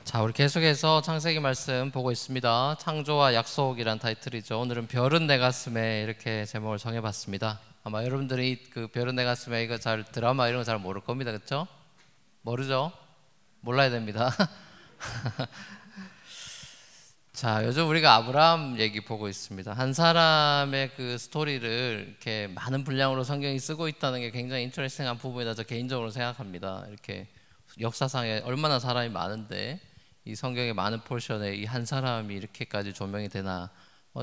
자, 우리 계속해서 창세기 말씀 보고 있습니다. 창조와 약속이란 타이틀이죠. 오늘은 별은 내 가슴에 이렇게 제목을 정해봤습니다. 아마 여러분들이 그 별은 내 가슴에 이거 잘 드라마 이런 거 잘 모를 겁니다, 그렇죠? 모르죠? 몰라야 됩니다. 자, 요즘 우리가 아브라함 얘기 보고 있습니다. 한 사람의 그 스토리를 이렇게 많은 분량으로 성경이 쓰고 있다는 게 굉장히 인터레스팅한 부분이다. 저 개인적으로 생각합니다. 이렇게 역사상에 얼마나 사람이 많은데 이 성경의 많은 포션에 이 한 사람이 이렇게까지 조명이 되나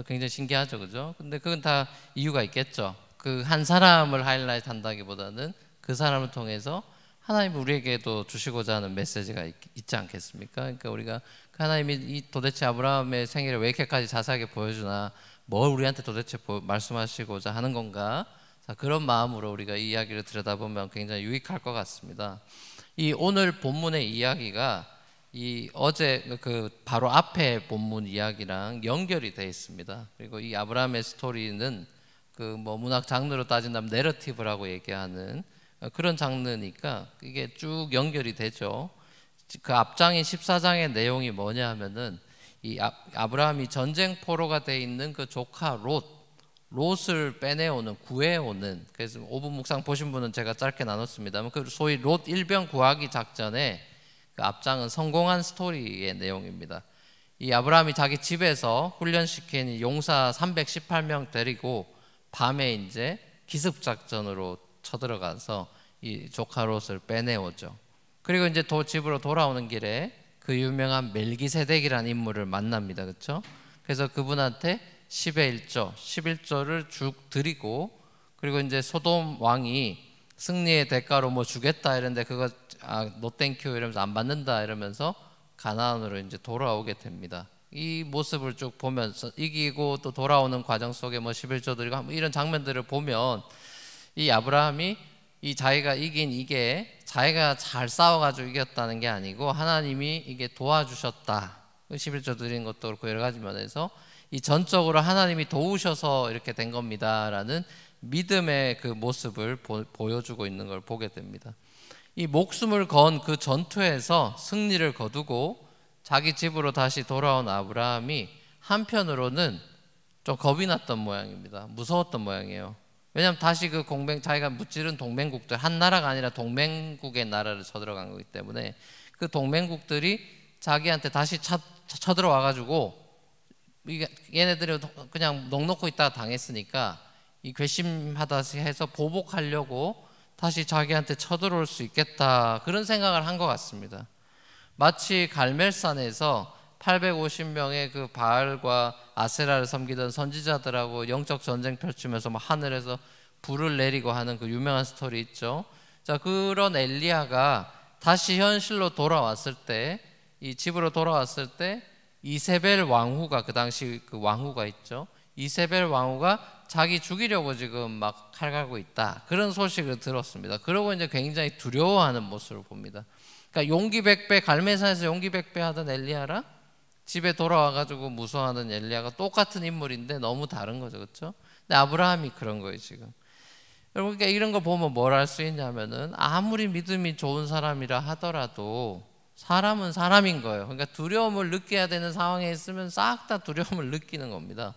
굉장히 신기하죠, 그죠? 근데 그건 다 이유가 있겠죠. 그 한 사람을 하이라이트 한다기보다는 그 사람을 통해서 하나님이 우리에게도 주시고자 하는 메시지가 있지 않겠습니까? 그러니까 우리가 하나님이 이 도대체 아브라함의 생애를 왜 이렇게까지 자세하게 보여주나, 뭘 우리한테 도대체 말씀하시고자 하는 건가? 자, 그런 마음으로 우리가 이 이야기를 들여다보면 굉장히 유익할 것 같습니다. 이 오늘 본문의 이야기가 이 어제 그 바로 앞에 본문 이야기랑 연결이 되어 있습니다. 그리고 이 아브라함의 스토리는 그 뭐 문학 장르로 따진다면 내러티브라고 얘기하는 그런 장르니까 이게 쭉 연결이 되죠. 그 앞장인 14장의 내용이 뭐냐 하면은 이 아브라함이 전쟁 포로가 되어 있는 그 조카 롯을 빼내오는, 구해오는, 그래서 5분 묵상 보신 분은 제가 짧게 나눴습니다만 그 소위 롯 일병 구하기 작전에 그 앞장은 성공한 스토리의 내용입니다. 이 아브라함이 자기 집에서 훈련시킨 이 용사 318명 데리고 밤에 이제 기습 작전으로 쳐들어가서 이 조카 롯을 빼내오죠. 그리고 이제 집으로 돌아오는 길에 그 유명한 멜기세덱이라는 인물을 만납니다. 그렇죠? 그래서 그분한테 10의 1조, 11조를 쭉 드리고, 그리고 이제 소돔 왕이 승리의 대가로 뭐 주겠다 이랬는데 그거 노 땡큐 이러면서 안 받는다 이러면서 가나안으로 이제 돌아오게 됩니다. 이 모습을 쭉 보면서 이기고 또 돌아오는 과정 속에 뭐 11조 드리고 뭐 이런 장면들을 보면 이 아브라함이 이 자기가 이긴 이게 자기가 잘 싸워가지고 이겼다는 게 아니고 하나님이 이게 도와주셨다. 11조 드린 것도 그렇고 여러 가지 면에서 이 전적으로 하나님이 도우셔서 이렇게 된 겁니다라는 믿음의 그 모습을 보여주고 있는 걸 보게 됩니다. 이 목숨을 건 그 전투에서 승리를 거두고 자기 집으로 다시 돌아온 아브라함이 한편으로는 좀 겁이 났던 모양입니다. 무서웠던 모양이에요. 왜냐하면 다시 그 자기가 무찌른 동맹국들, 한 나라가 아니라 동맹국의 나라를 쳐들어간 거기 때문에 그 동맹국들이 자기한테 다시 쳐들어와가지고 얘네들이 그냥 넋놓고 있다가 당했으니까 이 괘씸하다 해서 보복하려고 다시 자기한테 쳐들어올 수 있겠다, 그런 생각을 한 것 같습니다. 마치 갈멜산에서 850명의 그 바알과 아세라를 섬기던 선지자들하고 영적 전쟁 펼치면서 막 하늘에서 불을 내리고 하는 그 유명한 스토리 있죠. 자, 그런 엘리야가 다시 현실로 돌아왔을 때, 이 집으로 돌아왔을 때 이세벨 왕후가, 그 당시 그 왕후가 있죠. 이세벨 왕후가 자기 죽이려고 지금 막 칼 갈고 있다, 그런 소식을 들었습니다. 그러고 이제 굉장히 두려워하는 모습을 봅니다. 그러니까 용기백배, 갈멜산에서 용기백배 하던 엘리야랑 집에 돌아와가지고 무서워하는 엘리야가 똑같은 인물인데 너무 다른 거죠, 그렇죠? 근데 아브라함이 그런 거예요 지금. 여러분, 그러니까 이런 거 보면 뭘 알 수 있냐면은 아무리 믿음이 좋은 사람이라 하더라도 사람은 사람인 거예요. 그러니까 두려움을 느껴야 되는 상황에 있으면 싹 다 두려움을 느끼는 겁니다.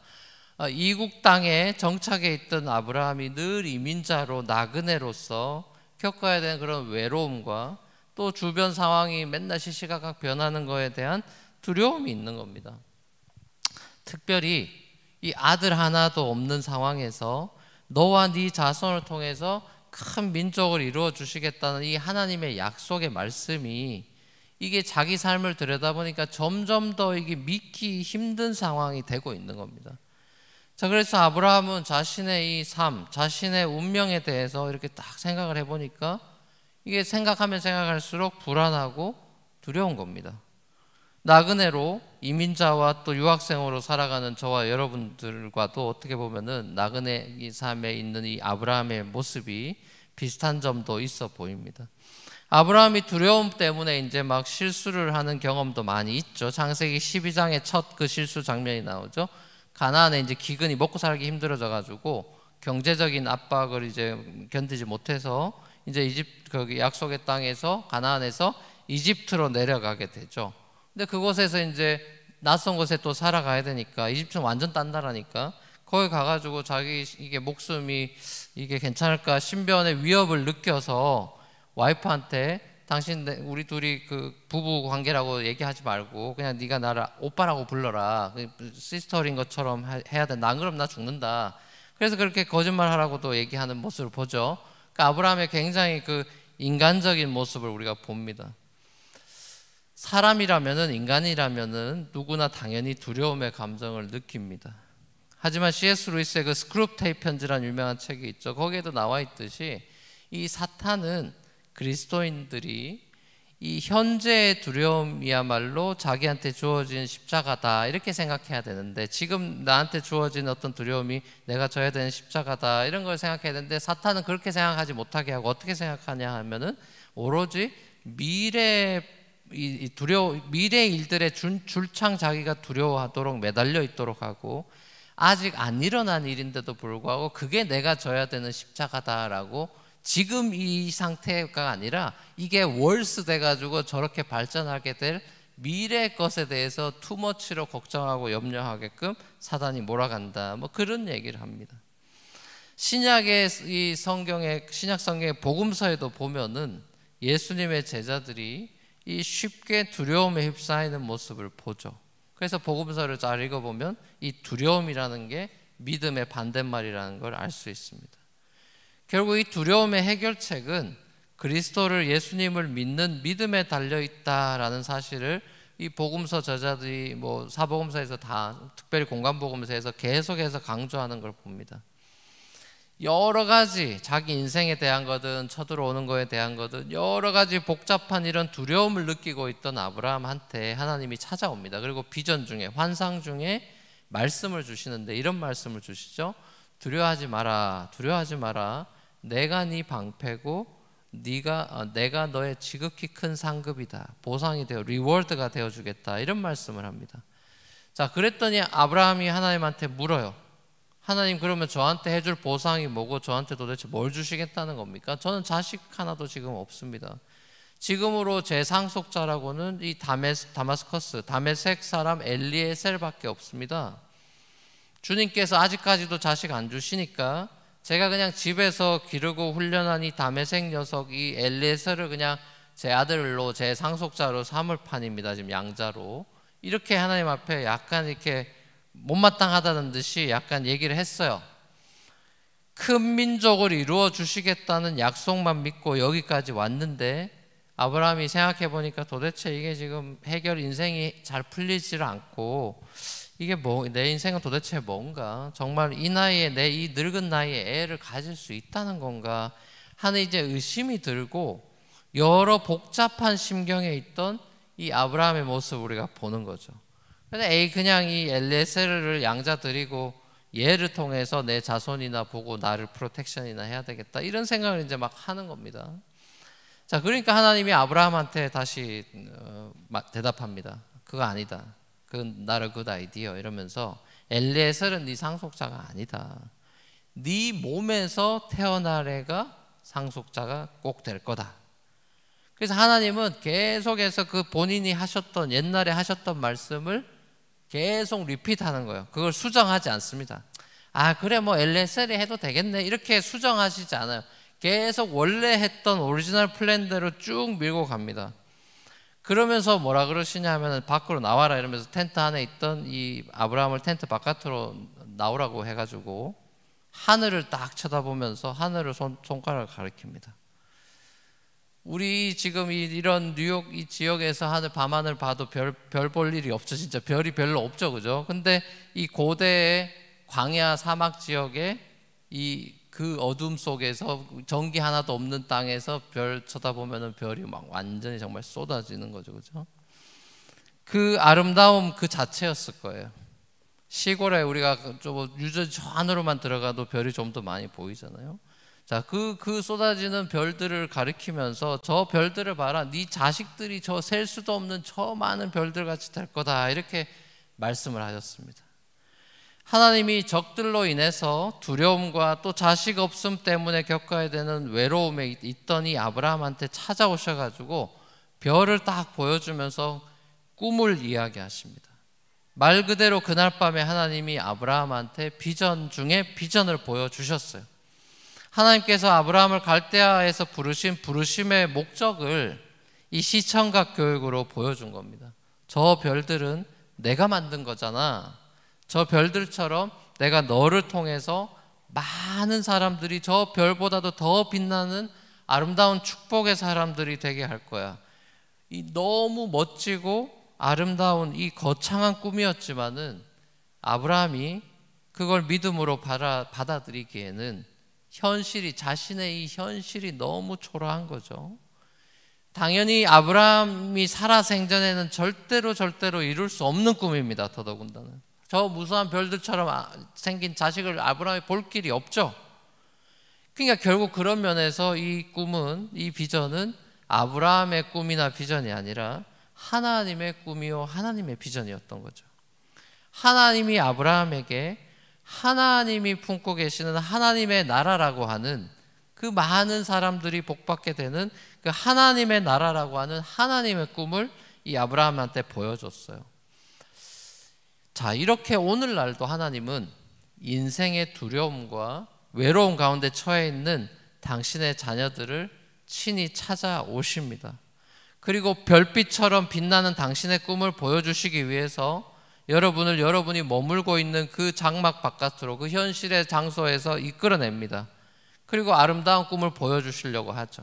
이국 땅에 정착해 있던 아브라함이 늘 이민자로 나그네로서 겪어야 되는 그런 외로움과 또 주변 상황이 맨날 시시각각 변하는 거에 대한 두려움이 있는 겁니다. 특별히 이 아들 하나도 없는 상황에서 너와 네 자손을 통해서 큰 민족을 이루어 주시겠다는 이 하나님의 약속의 말씀이, 이게 자기 삶을 들여다보니까 점점 더 이게 믿기 힘든 상황이 되고 있는 겁니다. 자, 그래서 아브라함은 자신의 이 삶, 자신의 운명에 대해서 이렇게 딱 생각을 해보니까 이게 생각하면 생각할수록 불안하고 두려운 겁니다. 나그네로 이민자와 또 유학생으로 살아가는 저와 여러분들과도 어떻게 보면은 나그네 이 삶에 있는 이 아브라함의 모습이 비슷한 점도 있어 보입니다. 아브라함이 두려움 때문에 이제 막 실수를 하는 경험도 많이 있죠. 창세기 12장의 첫 그 실수 장면이 나오죠. 가나안에 이제 기근이 먹고 살기 힘들어져 가지고 경제적인 압박을 이제 견디지 못해서 이제 거기 약속의 땅에서 가나안에서 이집트로 내려가게 되죠. 근데 그곳에서 이제 낯선 곳에 또 살아가야 되니까, 이집트는 완전 딴 나라니까 거기 가가지고 자기 이게 목숨이 이게 괜찮을까 신변의 위협을 느껴서 와이프한테 당신 우리 둘이 그 부부 관계라고 얘기하지 말고 그냥 네가 나를 오빠라고 불러라, 시스터인 것처럼 해야 돼, 난 그럼 나 죽는다. 그래서 그렇게 거짓말하라고도 얘기하는 모습을 보죠. 그러니까 아브라함의 굉장히 그 인간적인 모습을 우리가 봅니다. 사람이라면은, 인간이라면은 누구나 당연히 두려움의 감정을 느낍니다. 하지만 C.S. 루이스의 그 스크룹테이프 편지라는 유명한 책이 있죠. 거기에도 나와 있듯이 이 사탄은 그리스도인들이 이 현재의 두려움이야말로 자기한테 주어진 십자가다 이렇게 생각해야 되는데, 지금 나한테 주어진 어떤 두려움이 내가 져야 되는 십자가다 이런 걸 생각해야 되는데, 사탄은 그렇게 생각하지 못하게 하고 어떻게 생각하냐 하면은 오로지 미래 일들의 줄창 자기가 두려워하도록 매달려 있도록 하고, 아직 안 일어난 일인데도 불구하고 그게 내가 져야 되는 십자가다라고, 지금 이 상태가 아니라 이게 월스 돼가지고 저렇게 발전하게 될 미래 것에 대해서 투머치로 걱정하고 염려하게끔 사단이 몰아간다, 뭐 그런 얘기를 합니다. 신약의 이 성경의 신약 성경의 복음서에도 보면은 예수님의 제자들이 이 쉽게 두려움에 휩싸이는 모습을 보죠. 그래서 복음서를 잘 읽어보면 이 두려움이라는 게 믿음의 반대말이라는 걸 알 수 있습니다. 결국 이 두려움의 해결책은 그리스도를, 예수님을 믿는 믿음에 달려있다라는 사실을 이 복음서 저자들이 뭐 사복음서에서 다, 특별히 공관복음서에서 계속해서 강조하는 걸 봅니다. 여러 가지 자기 인생에 대한 거든 쳐들어오는 거에 대한 거든 여러 가지 복잡한 이런 두려움을 느끼고 있던 아브라함한테 하나님이 찾아옵니다. 그리고 비전 중에, 환상 중에 말씀을 주시는데 이런 말씀을 주시죠. 두려워하지 마라, 두려워하지 마라. 내가 네 방패고 내가 너의 지극히 큰 상급이다. 보상이 되어, 리워드가 되어주겠다. 이런 말씀을 합니다. 자, 그랬더니 아브라함이 하나님한테 물어요. 하나님, 그러면 저한테 해줄 보상이 뭐고 저한테 도대체 뭘 주시겠다는 겁니까? 저는 자식 하나도 지금 없습니다. 지금으로 제 상속자라고는 이 다마스커스, 다메섹 사람 엘리에셀밖에 없습니다. 주님께서 아직까지도 자식 안 주시니까 제가 그냥 집에서 기르고 훈련한 이 다메섹 녀석, 이 엘리에셀을 그냥 제 아들로, 제 상속자로 삼을 판입니다. 지금 양자로. 이렇게 하나님 앞에 약간 이렇게 못마땅하다는 듯이 약간 얘기를 했어요. 큰 민족을 이루어 주시겠다는 약속만 믿고 여기까지 왔는데, 아브라함이 생각해 보니까 도대체 이게 지금 해결, 인생이 잘 풀리지를 않고 이게 뭐, 내 인생은 도대체 뭔가, 정말 이 나이에, 내 이 늙은 나이에 애를 가질 수 있다는 건가 하는 이제 의심이 들고, 여러 복잡한 심경에 있던 이 아브라함의 모습을 우리가 보는 거죠. 그래서 그냥 이 엘리에셀을 양자 드리고 얘를 통해서 내 자손이나 보고 나를 프로텍션이나 해야 되겠다, 이런 생각을 이제 막 하는 겁니다. 자, 그러니까 하나님이 아브라함한테 다시 대답합니다. 그거 아니다. 그건 나를 굿 아이디어 이러면서, 엘리에셀은 네 상속자가 아니다. 네 몸에서 태어날 애가 상속자가 꼭 될 거다. 그래서 하나님은 계속해서 그 본인이 하셨던, 옛날에 하셨던 말씀을 계속 리핏하는 거예요. 그걸 수정하지 않습니다. 아, 그래 뭐 엘리에셀이 해도 되겠네 이렇게 수정하시지 않아요. 계속 원래 했던 오리지널 플랜대로 쭉 밀고 갑니다. 그러면서 뭐라 그러시냐 하면, 밖으로 나와라 이러면서 텐트 안에 있던 이 아브라함을 텐트 바깥으로 나오라고 해가지고 하늘을 딱 쳐다보면서 하늘을 손가락을 가리킵니다. 우리 지금 이런 뉴욕 이 지역에서 밤하늘 봐도 별 볼 일이 없죠. 진짜 별이 별로 없죠, 그죠? 근데 이 고대의 광야 사막 지역에 그 어둠 속에서, 전기 하나도 없는 땅에서 별 쳐다보면은 별이 막 완전히 정말 쏟아지는 거죠, 그죠? 그 아름다움 그 자체였을 거예요. 시골에 우리가 좀 유저 저 안으로만 들어가도 별이 좀 더 많이 보이잖아요. 자, 그 쏟아지는 별들을 가리키면서, 저 별들을 봐라, 네 자식들이 저 셀 수도 없는 저 많은 별들 같이 될 거다, 이렇게 말씀을 하셨습니다. 하나님이 적들로 인해서 두려움과 또 자식 없음 때문에 겪어야 되는 외로움에 있던 이 아브라함한테 찾아오셔가지고 별을 딱 보여주면서 꿈을 이야기하십니다. 말 그대로 그날 밤에 하나님이 아브라함한테 비전 중에 비전을 보여주셨어요. 하나님께서 아브라함을 갈대아에서 부르신 부르심의 목적을 이 시청각 교육으로 보여준 겁니다. 저 별들은 내가 만든 거잖아. 저 별들처럼 내가 너를 통해서 많은 사람들이 저 별보다도 더 빛나는 아름다운 축복의 사람들이 되게 할 거야. 이 너무 멋지고 아름다운 이 거창한 꿈이었지만은 아브라함이 그걸 믿음으로 받아들이기에는 자신의 이 현실이 너무 초라한 거죠. 당연히 아브라함이 살아생전에는 절대로 이룰 수 없는 꿈입니다. 더더군다나 저 무수한 별들처럼 생긴 자식을 아브라함이 볼 길이 없죠. 그러니까 결국 그런 면에서 이 꿈은, 이 비전은 아브라함의 꿈이나 비전이 아니라 하나님의 꿈이요 하나님의 비전이었던 거죠. 하나님이 아브라함에게 하나님이 품고 계시는 하나님의 나라라고 하는 그 많은 사람들이 복받게 되는 그 하나님의 나라라고 하는 하나님의 꿈을 이 아브라함한테 보여줬어요. 자, 이렇게 오늘날도 하나님은 인생의 두려움과 외로움 가운데 처해 있는 당신의 자녀들을 친히 찾아오십니다. 그리고 별빛처럼 빛나는 당신의 꿈을 보여주시기 위해서 여러분이 머물고 있는 그 장막 바깥으로, 그 현실의 장소에서 이끌어냅니다. 그리고 아름다운 꿈을 보여주시려고 하죠.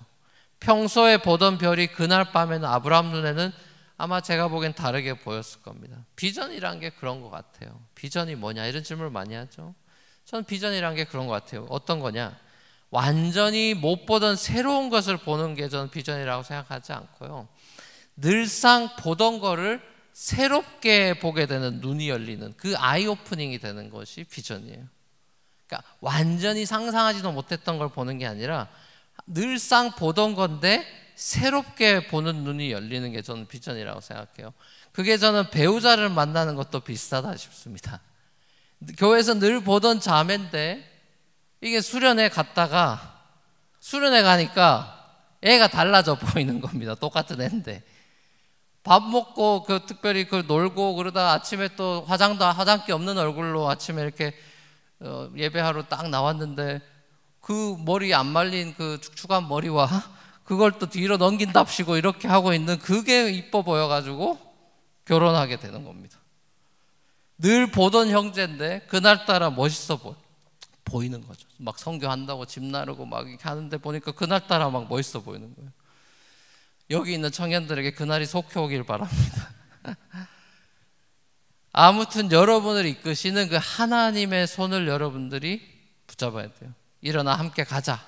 평소에 보던 별이 그날 밤에는 아브라함 눈에는 아마 제가 보기엔 다르게 보였을 겁니다. 비전이란 게 그런 것 같아요. 비전이 뭐냐 이런 질문을 많이 하죠. 저는 비전이란 게 그런 것 같아요. 어떤 거냐, 완전히 못 보던 새로운 것을 보는 게 저는 비전이라고 생각하지 않고요, 늘상 보던 거를 새롭게 보게 되는, 눈이 열리는 그 아이 오프닝이 되는 것이 비전이에요. 그러니까 완전히 상상하지도 못했던 걸 보는 게 아니라 늘상 보던 건데 새롭게 보는 눈이 열리는 게 저는 비전이라고 생각해요. 그게 저는 배우자를 만나는 것도 비슷하다 싶습니다. 교회에서 늘 보던 자매인데 이게 수련회 갔다가 수련회 가니까 애가 달라져 보이는 겁니다. 똑같은 애인데 밥 먹고 특별히 놀고 그러다 아침에 또 화장기 없는 얼굴로 아침에 이렇게 예배하러 딱 나왔는데 그 머리 안 말린 그 축축한 머리와 그걸 또 뒤로 넘긴답시고 이렇게 하고 있는 그게 이뻐 보여가지고 결혼하게 되는 겁니다. 늘 보던 형제인데 그날따라 멋있어 보이는 거죠. 막 선교한다고 집 나르고 막 이렇게 하는데 보니까 그날따라 막 멋있어 보이는 거예요. 여기 있는 청년들에게 그날이 속히 오길 바랍니다. 아무튼 여러분을 이끄시는 그 하나님의 손을 여러분들이 붙잡아야 돼요. 일어나 함께 가자.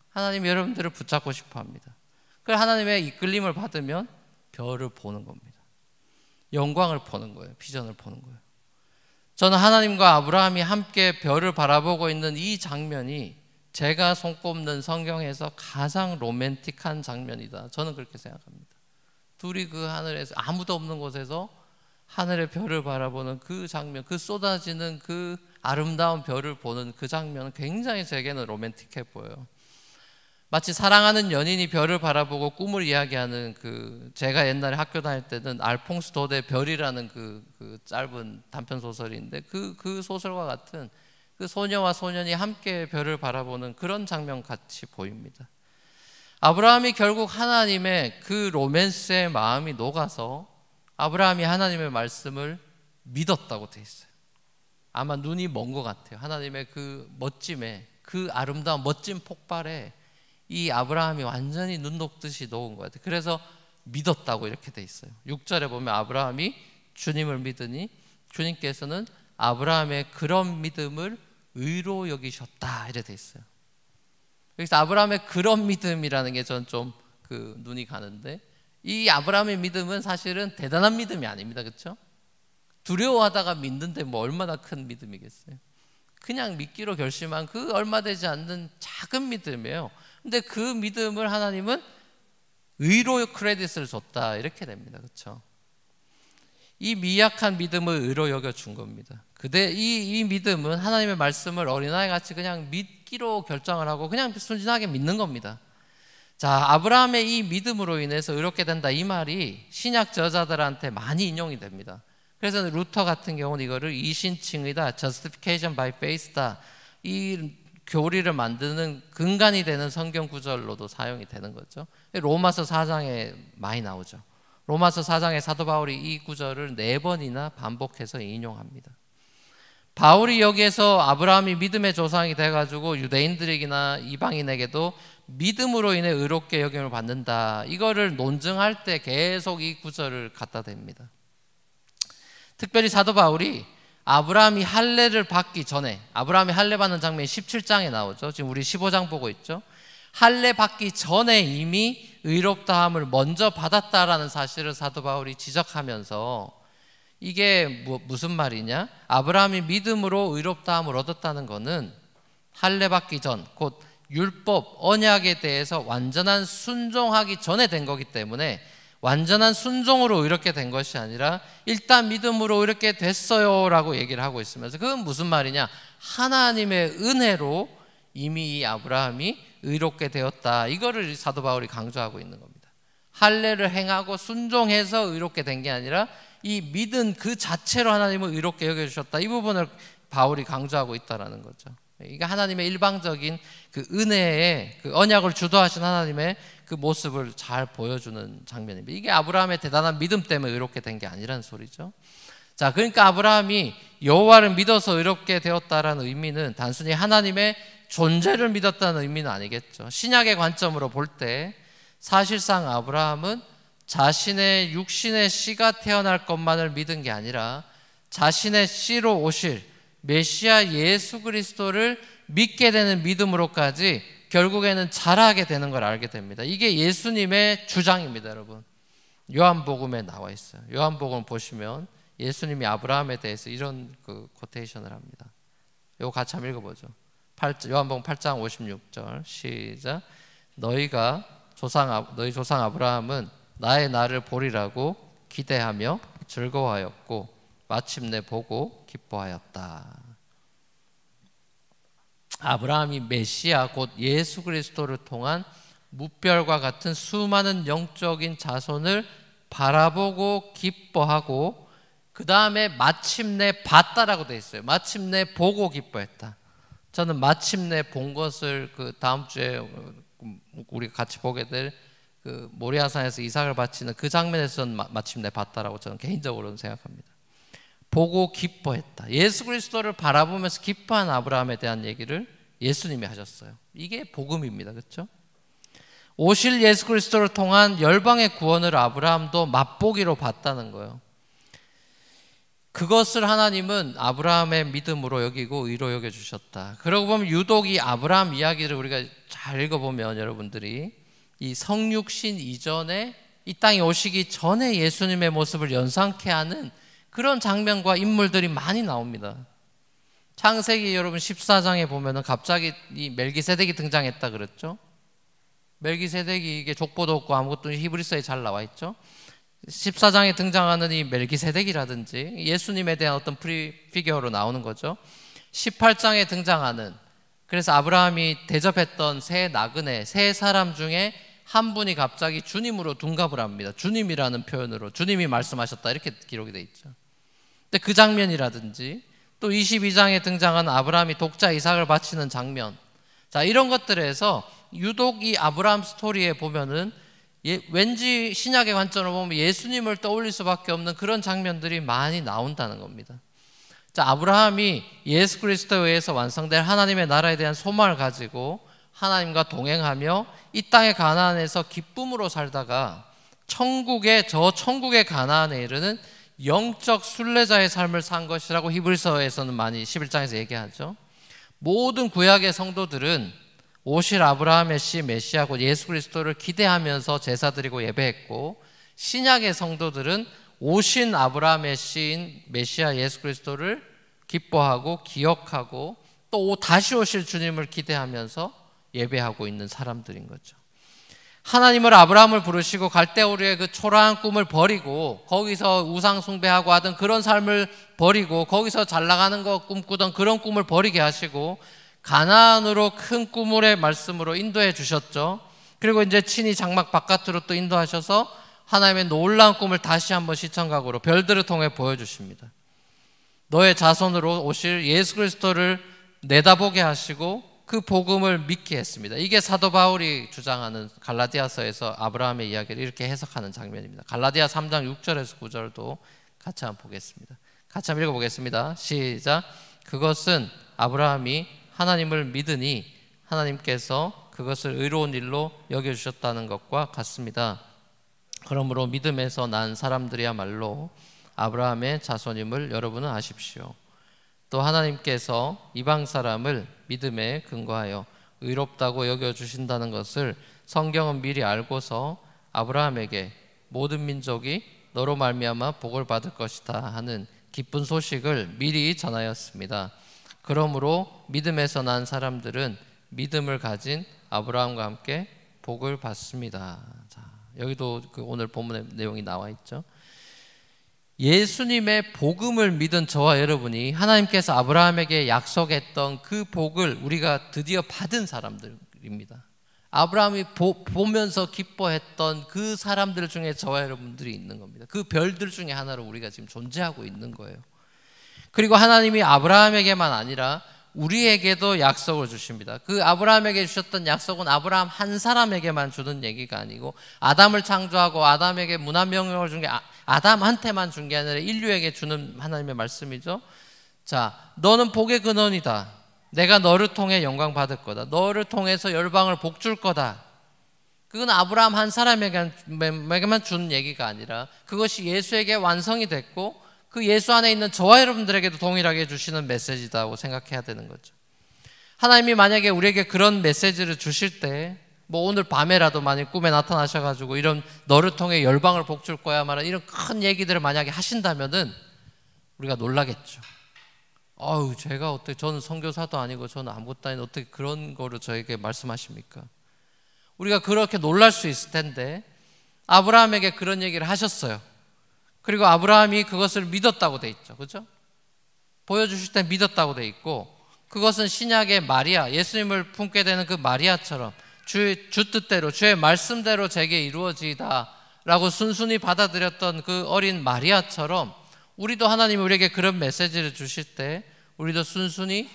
하나님 여러분들을 붙잡고 싶어 합니다. 그래서 하나님의 이끌림을 받으면 별을 보는 겁니다. 영광을 보는 거예요. 비전을 보는 거예요. 저는 하나님과 아브라함이 함께 별을 바라보고 있는 이 장면이 제가 손꼽는 성경에서 가장 로맨틱한 장면이다. 저는 그렇게 생각합니다. 둘이 그 하늘에서 아무도 없는 곳에서 하늘의 별을 바라보는 그 장면, 그 쏟아지는 그 아름다운 별을 보는 그 장면은 굉장히 제게는 로맨틱해 보여요. 마치 사랑하는 연인이 별을 바라보고 꿈을 이야기하는 제가 옛날에 학교 다닐 때는 알퐁스 도데 별이라는 그 짧은 단편 소설인데 그 소설과 같은 그 소녀와 소년이 함께 별을 바라보는 그런 장면 같이 보입니다. 아브라함이 결국 하나님의 그 로맨스의 마음이 녹아서 아브라함이 하나님의 말씀을 믿었다고 돼 있어요. 아마 눈이 먼 것 같아요. 하나님의 그 멋짐에, 그 아름다운 멋진 폭발에 이 아브라함이 완전히 눈 녹듯이 녹은 것 같아요. 그래서 믿었다고 이렇게 돼 있어요. 6절에 보면 아브라함이 주님을 믿으니 주님께서는 아브라함의 그런 믿음을 의로 여기셨다 이렇게 돼 있어요. 여기서 아브라함의 그런 믿음이라는 게 저는 좀 눈이 가는데, 이 아브라함의 믿음은 사실은 대단한 믿음이 아닙니다. 그렇죠? 두려워하다가 믿는데 뭐 얼마나 큰 믿음이겠어요. 그냥 믿기로 결심한 그 얼마 되지 않는 작은 믿음이에요. 근데 그 믿음을 하나님은 의로 크레딧을 줬다 이렇게 됩니다. 그렇죠? 이 미약한 믿음을 의로 여겨준 겁니다. 이 믿음은 하나님의 말씀을 어린아이같이 그냥 믿기로 결정을 하고 그냥 순진하게 믿는 겁니다. 자, 아브라함의 이 믿음으로 인해서 의롭게 된다, 이 말이 신약 저자들한테 많이 인용이 됩니다. 그래서 루터 같은 경우는 이거를 이신칭의다, justification by faith다, 이 교리를 만드는 근간이 되는 성경 구절로도 사용이 되는 거죠. 로마서 4장에 많이 나오죠. 로마서 4장에 사도 바울이 이 구절을 4번이나 반복해서 인용합니다. 바울이 여기에서 아브라함이 믿음의 조상이 돼가지고 유대인들에게나 이방인에게도 믿음으로 인해 의롭게 여김을 받는다, 이거를 논증할 때 계속 이 구절을 갖다 댑니다. 특별히 사도 바울이 아브라함이 할례를 받기 전에, 아브라함이 할례 받는 장면이 17장에 나오죠. 지금 우리 15장 보고 있죠. 할례 받기 전에 이미 의롭다함을 먼저 받았다라는 사실을 사도 바울이 지적하면서 이게 무슨 말이냐? 아브라함이 믿음으로 의롭다함을 얻었다는 것은 할례 받기 전, 곧 율법, 언약에 대해서 완전한 순종하기 전에 된 거기 때문에 완전한 순종으로 의롭게 된 것이 아니라 일단 믿음으로 의롭게 됐어요 라고 얘기를 하고 있으면서, 그건 무슨 말이냐? 하나님의 은혜로 이미 이 아브라함이 의롭게 되었다, 이거를 사도 바울이 강조하고 있는 겁니다. 할례를 행하고 순종해서 의롭게 된 게 아니라 이 믿은 그 자체로 하나님을 의롭게 여겨주셨다, 이 부분을 바울이 강조하고 있다는 거죠. 이게 하나님의 일방적인 그 은혜의 그 언약을 주도하신 하나님의 그 모습을 잘 보여주는 장면입니다. 이게 아브라함의 대단한 믿음 때문에 의롭게 된 게 아니라는 소리죠. 자, 그러니까 아브라함이 여호와를 믿어서 의롭게 되었다라는 의미는 단순히 하나님의 존재를 믿었다는 의미는 아니겠죠. 신약의 관점으로 볼 때 사실상 아브라함은 자신의 육신의 씨가 태어날 것만을 믿은 게 아니라 자신의 씨로 오실 메시아 예수 그리스도를 믿게 되는 믿음으로까지 결국에는 자라게 되는 걸 알게 됩니다. 이게 예수님의 주장입니다, 여러분. 요한복음에 나와 있어요. 요한복음 보시면 예수님이 아브라함에 대해서 이런 그 코테이션을 합니다. 이거 같이 한번 읽어보죠. 요한복음 8장 56절 시작. 너희 조상 아브라함은 나의 날을 보리라고 기대하며 즐거워하였고 마침내 보고 기뻐하였다. 아브라함이 메시아 곧 예수 그리스도를 통한 무별과 같은 수많은 영적인 자손을 바라보고 기뻐하고 그 다음에 마침내 봤다라고 되어 있어요. 마침내 보고 기뻐했다. 저는 마침내 본 것을 그 다음 주에 우리가 같이 보게 될 그 모리아산에서 이삭을 바치는 그 장면에서는 마침내 봤다라고 저는 개인적으로는 생각합니다. 보고 기뻐했다. 예수 그리스도를 바라보면서 기뻐한 아브라함에 대한 얘기를 예수님이 하셨어요. 이게 복음입니다. 그렇죠? 오실 예수 그리스도를 통한 열방의 구원을 아브라함도 맛보기로 봤다는 거예요. 그것을 하나님은 아브라함의 믿음으로 여기고 의로 여겨주셨다. 그러고 보면 유독 이 아브라함 이야기를 우리가 잘 읽어보면 여러분들이 이 성육신 이전에 이 땅에 오시기 전에 예수님의 모습을 연상케 하는 그런 장면과 인물들이 많이 나옵니다. 창세기 여러분 14장에 보면은 갑자기 이 멜기세덱이 등장했다 그랬죠. 멜기세덱이 이게 족보도 없고 아무것도 히브리서에 잘 나와 있죠. 14장에 등장하는 이 멜기세덱이라든지 예수님에 대한 어떤 프리피겨로 나오는 거죠. 18장에 등장하는, 그래서 아브라함이 대접했던 세 나그네, 세 사람 중에 한 분이 갑자기 주님으로 둔갑을 합니다. 주님이라는 표현으로 주님이 말씀하셨다 이렇게 기록이 돼 있죠. 근데 그 장면이라든지 또 22장에 등장하는 아브라함이 독자 이삭을 바치는 장면, 자 이런 것들에서 유독 이 아브라함 스토리에 보면은 왠지 신약의 관점으로 보면 예수님을 떠올릴 수밖에 없는 그런 장면들이 많이 나온다는 겁니다. 자, 아브라함이 예수 그리스도에 의해서 완성될 하나님의 나라에 대한 소망을 가지고 하나님과 동행하며 이 땅의 가나안에서 기쁨으로 살다가 저 천국의 가나안에 이르는 영적 순례자의 삶을 산 것이라고 히브리서에서는 많이 11장에서 얘기하죠. 모든 구약의 성도들은 오실 아브라함의 씨 메시아 곧 예수 그리스도를 기대하면서 제사 드리고 예배했고, 신약의 성도들은 오신 아브라함의 씨인 메시아 예수 그리스도를 기뻐하고 기억하고 또 다시 오실 주님을 기대하면서 예배하고 있는 사람들인 거죠. 하나님을 아브라함을 부르시고 갈대우르의 그 초라한 꿈을 버리고 거기서 우상 숭배하고 하던 그런 삶을 버리고 거기서 잘 나가는 거 꿈꾸던 그런 꿈을 버리게 하시고 가나안으로 큰 꿈의 말씀으로 인도해 주셨죠. 그리고 이제 친히 장막 바깥으로 또 인도하셔서 하나님의 놀라운 꿈을 다시 한번 시청각으로 별들을 통해 보여주십니다. 너의 자손으로 오실 예수 그리스도를 내다보게 하시고 그 복음을 믿게 했습니다. 이게 사도 바울이 주장하는 갈라디아서에서 아브라함의 이야기를 이렇게 해석하는 장면입니다. 갈라디아 3장 6절에서 9절도 같이 한번 보겠습니다. 같이 한번 읽어보겠습니다. 시작. 그것은 아브라함이 하나님을 믿으니 하나님께서 그것을 의로운 일로 여겨주셨다는 것과 같습니다. 그러므로 믿음에서 난 사람들이야말로 아브라함의 자손임을 여러분은 아십시오. 또 하나님께서 이방 사람을 믿음에 근거하여 의롭다고 여겨주신다는 것을 성경은 미리 알고서 아브라함에게 모든 민족이 너로 말미암아 복을 받을 것이다 하는 기쁜 소식을 미리 전하였습니다. 그러므로 믿음에서 난 사람들은 믿음을 가진 아브라함과 함께 복을 받습니다. 자, 여기도 그 오늘 본문의 내용이 나와 있죠. 예수님의 복음을 믿은 저와 여러분이 하나님께서 아브라함에게 약속했던 그 복을 우리가 드디어 받은 사람들입니다. 아브라함이 보면서 기뻐했던 그 사람들 중에 저와 여러분들이 있는 겁니다. 그 별들 중에 하나로 우리가 지금 존재하고 있는 거예요. 그리고 하나님이 아브라함에게만 아니라 우리에게도 약속을 주십니다. 그 아브라함에게 주셨던 약속은 아브라함 한 사람에게만 주는 얘기가 아니고 아담을 창조하고 아담에게 문화명령을 준 게 아담한테만 준 게 아니라 인류에게 주는 하나님의 말씀이죠. 자, 너는 복의 근원이다. 내가 너를 통해 영광 받을 거다. 너를 통해서 열방을 복 줄 거다. 그건 아브라함 한 사람에게만 준 얘기가 아니라 그것이 예수에게 완성이 됐고 그 예수 안에 있는 저와 여러분들에게도 동일하게 주시는 메시지다고 생각해야 되는 거죠. 하나님이 만약에 우리에게 그런 메시지를 주실 때 뭐 오늘 밤에라도 만약 꿈에 나타나셔가지고 이런 너를 통해 열방을 복 줄 거야 말한 이런 큰 얘기들을 만약에 하신다면은 우리가 놀라겠죠. 제가 어떻게, 저는 선교사도 아니고 저는 아무것도 아닌 어떻게 그런 거를 저에게 말씀하십니까? 우리가 그렇게 놀랄 수 있을 텐데 아브라함에게 그런 얘기를 하셨어요. 그리고 아브라함이 그것을 믿었다고 돼 있죠. 그렇죠? 보여주실 때 믿었다고 돼 있고 그것은 신약의 마리아, 예수님을 품게 되는 그 마리아처럼 주 뜻대로 주의 말씀대로 제게 이루어지이다 라고 순순히 받아들였던 그 어린 마리아처럼 우리도 하나님이 우리에게 그런 메시지를 주실 때 우리도 순순히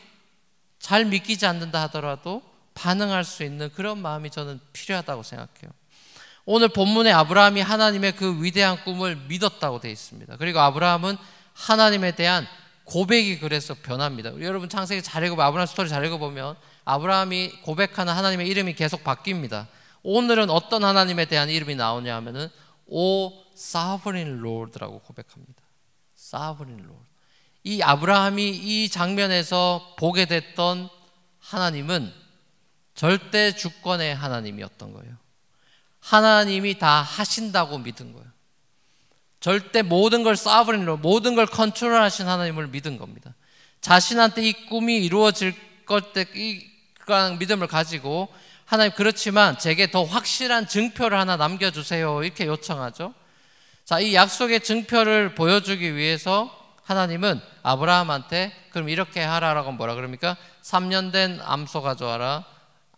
잘 믿기지 않는다 하더라도 반응할 수 있는 그런 마음이 저는 필요하다고 생각해요. 오늘 본문에 아브라함이 하나님의 그 위대한 꿈을 믿었다고 되어 있습니다. 그리고 아브라함은 하나님에 대한 고백이 그래서 변합니다. 여러분 창세기 잘 읽어보면 아브라함 스토리 잘 읽어보면 아브라함이 고백하는 하나님의 이름이 계속 바뀝니다. 오늘은 어떤 하나님에 대한 이름이 나오냐 하면은 O Sovereign Lord라고 고백합니다. Sovereign Lord. 이 아브라함이 이 장면에서 보게 됐던 하나님은 절대 주권의 하나님이었던 거예요. 하나님이 다 하신다고 믿은 거예요. 절대 모든 걸 sovereign으로 모든 걸 컨트롤하신 하나님을 믿은 겁니다. 자신한테 이 꿈이 이루어질 것 때 이런 믿음을 가지고 하나님 그렇지만 제게 더 확실한 증표를 하나 남겨주세요 이렇게 요청하죠. 자, 이 약속의 증표를 보여주기 위해서 하나님은 아브라함한테 그럼 이렇게 하라라고 뭐라 그럽니까? 3년 된 암소 가져와라,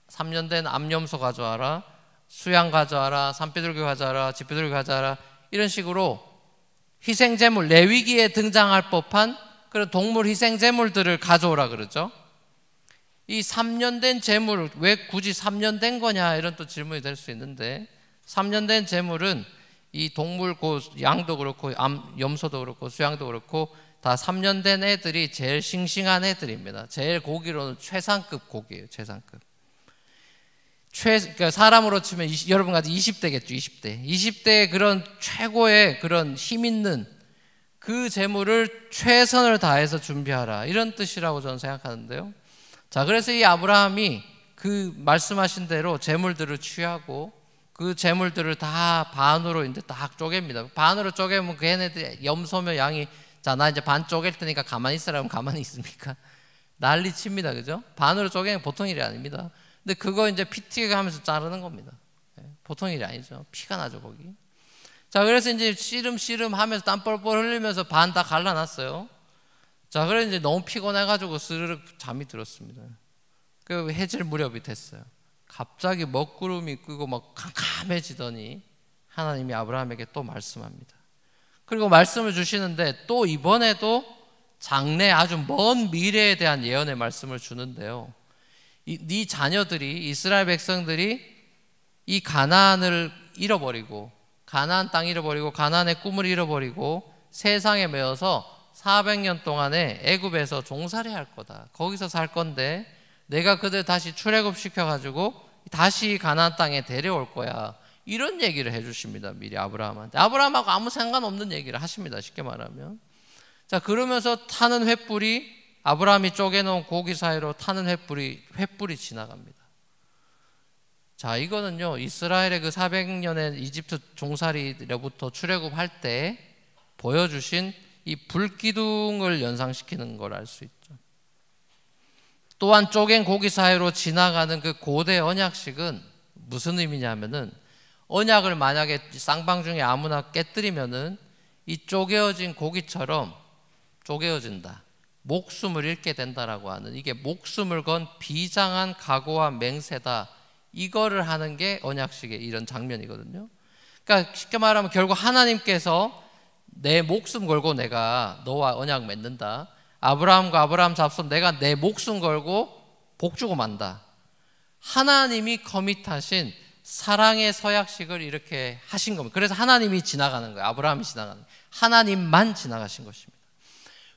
3년 된 암염소 가져와라, 수양 가져와라, 산비둘기 가져와라, 집비둘기 가져와라 이런 식으로 희생제물, 레위기에 등장할 법한 그런 동물 희생제물들을 가져오라 그러죠. 이 3년 된 제물 왜 굳이 3년 된 거냐 이런 또 질문이 될 수 있는데 3년 된 제물은 이 동물 양도 그렇고 염소도 그렇고 수양도 그렇고 다 3년 된 애들이 제일 싱싱한 애들입니다. 제일 고기로는 최상급 고기예요. 최상급. 그러니까 사람으로 치면 여러분 같은 20대겠죠. 20대의 그런 최고의 그런 힘 있는 그 제물을 최선을 다해서 준비하라 이런 뜻이라고 저는 생각하는데요. 자, 그래서 이 아브라함이 그 말씀하신 대로 제물들을 취하고 그 제물들을 다 반으로 이제 딱 쪼갭니다. 반으로 쪼개면 그 얘네들 염소며 양이 자, 나 이제 반 쪼갤 테니까 가만히 있으라면 가만히 있습니까? 난리 칩니다. 그죠? 반으로 쪼개는 보통 일이 아닙니다. 근데 그거 이제 피 튀게 하면서 자르는 겁니다. 보통 일이 아니죠. 피가 나죠, 거기. 자, 그래서 이제 씨름씨름 하면서 땀 뻘뻘 흘리면서 반 다 갈라놨어요. 자, 그래서 이제 너무 피곤해가지고 스르륵 잠이 들었습니다. 그 해질 무렵이 됐어요. 갑자기 먹구름이 끄고 막 캄캄해지더니 하나님이 아브라함에게 또 말씀합니다. 그리고 말씀을 주시는데 또 이번에도 장래 아주 먼 미래에 대한 예언의 말씀을 주는데요. 네 자녀들이, 이스라엘 백성들이 이 가나안을 잃어버리고, 가나안 땅 잃어버리고, 가나안의 꿈을 잃어버리고 세상에 매여서 400년 동안에 애굽에서 종살이 할 거다. 거기서 살 건데 내가 그들 다시 출애굽시켜가지고 다시 가나안 땅에 데려올 거야. 이런 얘기를 해주십니다. 미리 아브라함한테. 아브라함하고 아무 상관없는 얘기를 하십니다. 쉽게 말하면. 자, 그러면서 타는 횃불이, 아브라함이 쪼개놓은 고기 사이로 타는 횃불이 지나갑니다. 자, 이거는요, 이스라엘의 그 400년의 이집트 종살이로부터 출애굽할 때 보여주신 이 불기둥을 연상시키는 걸 알 수 있죠. 또한 쪼갠 고기 사이로 지나가는 그 고대 언약식은 무슨 의미냐면은, 언약을 만약에 쌍방 중에 아무나 깨뜨리면은 이 쪼개어진 고기처럼 쪼개어진다, 목숨을 잃게 된다라고 하는, 이게 목숨을 건 비장한 각오와 맹세다, 이거를 하는 게 언약식의 이런 장면이거든요. 그러니까 쉽게 말하면 결국 하나님께서 내 목숨 걸고 내가 너와 언약 맺는다, 아브라함과 아브라함 잡손 내가 내 목숨 걸고 복 주고 만다, 하나님이 커밋하신 사랑의 서약식을 이렇게 하신 겁니다. 그래서 하나님이 지나가는 거예요. 아브라함이 지나가는 거예요. 하나님만 지나가신 것입니다.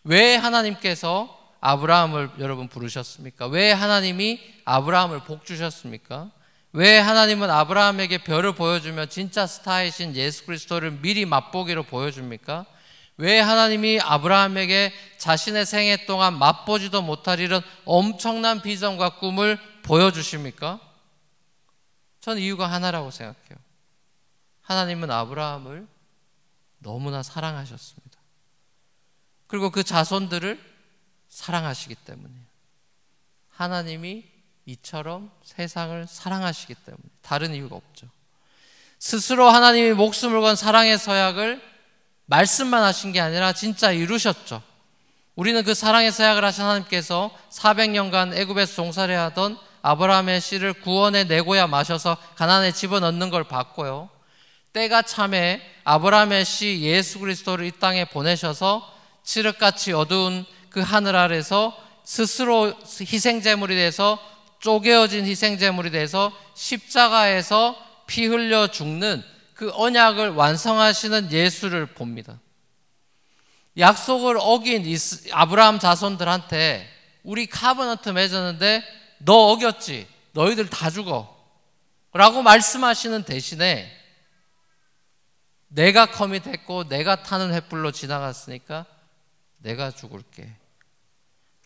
왜 하나님께서 아브라함을 여러분 부르셨습니까? 왜 하나님이 아브라함을 복 주셨습니까? 왜 하나님은 아브라함에게 별을 보여주며 진짜 스타이신 예수 그리스도를 미리 맛보기로 보여줍니까? 왜 하나님이 아브라함에게 자신의 생애 동안 맛보지도 못할 이런 엄청난 비전과 꿈을 보여주십니까? 저는 이유가 하나라고 생각해요. 하나님은 아브라함을 너무나 사랑하셨습니다. 그리고 그 자손들을 사랑하시기 때문이에요. 하나님이 이처럼 세상을 사랑하시기 때문에, 다른 이유가 없죠. 스스로 하나님이 목숨을 건 사랑의 서약을 말씀만 하신 게 아니라 진짜 이루셨죠. 우리는 그 사랑의 서약을 하신 하나님께서 400년간 애굽에서 종살이 하던 아브라함의 씨를 구원에 내고야 마셔서 가나안에 집어넣는 걸 봤고요, 때가 참에 아브라함의 씨 예수 그리스도를 이 땅에 보내셔서 칠흑같이 어두운 그 하늘 아래서 스스로 희생제물이 돼서, 쪼개어진 희생제물이 돼서 십자가에서 피 흘려 죽는 그 언약을 완성하시는 예수를 봅니다. 약속을 어긴 아브라함 자손들한테 우리 카버넌트 맺었는데 너 어겼지? 너희들 다 죽어 라고 말씀하시는 대신에 내가 커밋했고 내가 타는 횃불로 지나갔으니까 내가 죽을게,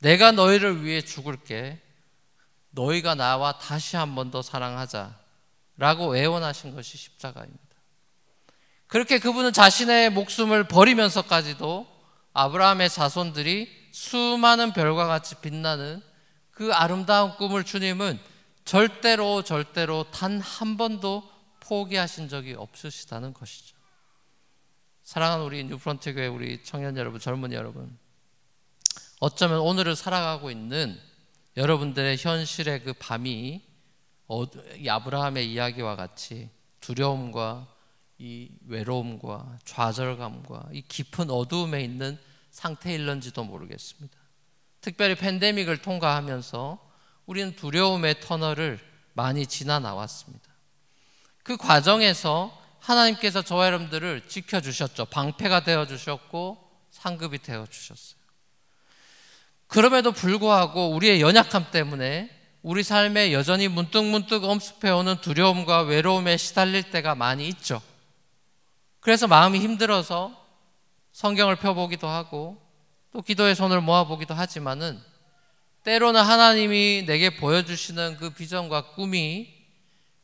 내가 너희를 위해 죽을게, 너희가 나와 다시 한 번 더 사랑하자 라고 애원하신 것이 십자가입니다. 그렇게 그분은 자신의 목숨을 버리면서까지도 아브라함의 자손들이 수많은 별과 같이 빛나는 그 아름다운 꿈을 주님은 절대로 단 한 번도 포기하신 적이 없으시다는 것이죠. 사랑하는 우리 뉴프런트 교회 우리 청년 여러분, 젊은이 여러분, 어쩌면 오늘을 살아가고 있는 여러분들의 현실의 그 밤이 이 아브라함의 이야기와 같이 두려움과 이 외로움과 좌절감과 이 깊은 어두움에 있는 상태일런지도 모르겠습니다. 특별히 팬데믹을 통과하면서 우리는 두려움의 터널을 많이 지나 나왔습니다. 그 과정에서 하나님께서 저와 여러분들을 지켜주셨죠. 방패가 되어주셨고 상급이 되어주셨어요. 그럼에도 불구하고 우리의 연약함 때문에 우리 삶에 여전히 문득문득 엄습해오는 두려움과 외로움에 시달릴 때가 많이 있죠. 그래서 마음이 힘들어서 성경을 펴보기도 하고 또 기도의 손을 모아보기도 하지만은 때로는 하나님이 내게 보여주시는 그 비전과 꿈이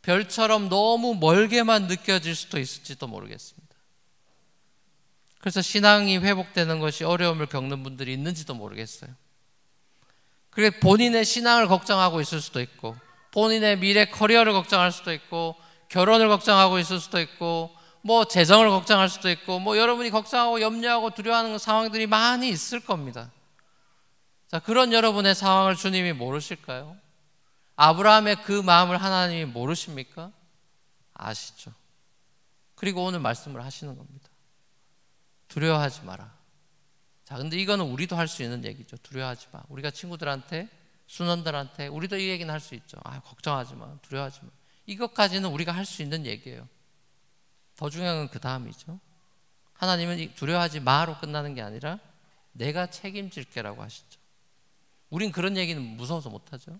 별처럼 너무 멀게만 느껴질 수도 있을지도 모르겠습니다. 그래서 신앙이 회복되는 것이 어려움을 겪는 분들이 있는지도 모르겠어요. 그래 본인의 신앙을 걱정하고 있을 수도 있고, 본인의 미래 커리어를 걱정할 수도 있고, 결혼을 걱정하고 있을 수도 있고, 뭐 재정을 걱정할 수도 있고, 뭐 여러분이 걱정하고 염려하고 두려워하는 상황들이 많이 있을 겁니다. 자, 그런 여러분의 상황을 주님이 모르실까요? 아브라함의 그 마음을 하나님이 모르십니까? 아시죠. 그리고 오늘 말씀을 하시는 겁니다. 두려워하지 마라. 자, 근데 이거는 우리도 할 수 있는 얘기죠. 두려워하지 마. 우리가 친구들한테, 순원들한테 우리도 이 얘기는 할 수 있죠. 걱정하지 마, 두려워하지 마. 이것까지는 우리가 할 수 있는 얘기예요. 더 중요한 건 그 다음이죠. 하나님은 두려워하지 마로 끝나는 게 아니라 내가 책임질게라고 하시죠. 우린 그런 얘기는 무서워서 못하죠.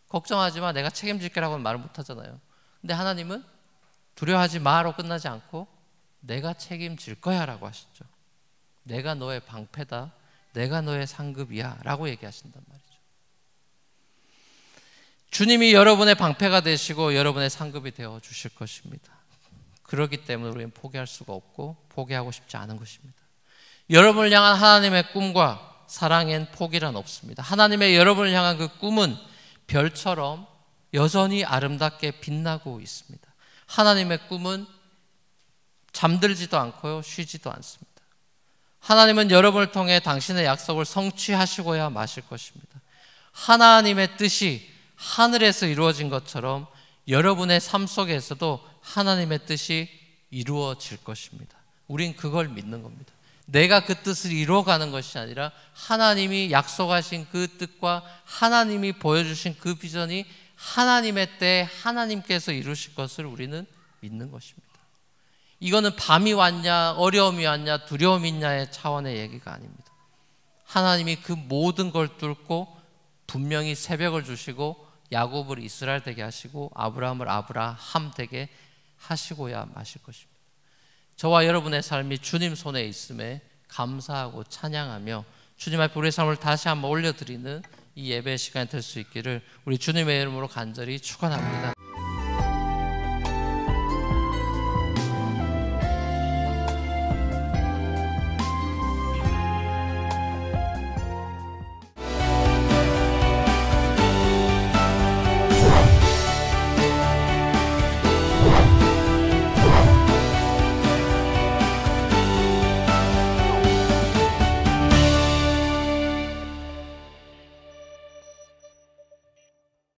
걱정하지 마, 내가 책임질게라고는 말을 못하잖아요. 근데 하나님은 두려워하지 마로 끝나지 않고 내가 책임질 거야 라고 하시죠. 내가 너의 방패다, 내가 너의 상급이야 라고 얘기하신단 말이죠. 주님이 여러분의 방패가 되시고 여러분의 상급이 되어 주실 것입니다. 그렇기 때문에 우리는 포기할 수가 없고 포기하고 싶지 않은 것입니다. 여러분을 향한 하나님의 꿈과 사랑엔 포기란 없습니다. 하나님의 여러분을 향한 그 꿈은 별처럼 여전히 아름답게 빛나고 있습니다. 하나님의 꿈은 잠들지도 않고요, 쉬지도 않습니다. 하나님은 여러분을 통해 당신의 약속을 성취하시고야 마실 것입니다. 하나님의 뜻이 하늘에서 이루어진 것처럼 여러분의 삶 속에서도 하나님의 뜻이 이루어질 것입니다. 우린 그걸 믿는 겁니다. 내가 그 뜻을 이루어가는 것이 아니라 하나님이 약속하신 그 뜻과 하나님이 보여주신 그 비전이 하나님의 때에 하나님께서 이루실 것을 우리는 믿는 것입니다. 이거는 밤이 왔냐, 어려움이 왔냐, 두려움이 있냐의 차원의 얘기가 아닙니다. 하나님이 그 모든 걸 뚫고 분명히 새벽을 주시고 야곱을 이스라엘 되게 하시고 아브라함을 아브라함 되게 하시고야 마실 것입니다. 저와 여러분의 삶이 주님 손에 있음에 감사하고 찬양하며 주님 앞에 우리의 삶을 다시 한번 올려드리는 이 예배 시간이 될 수 있기를 우리 주님의 이름으로 간절히 축원합니다.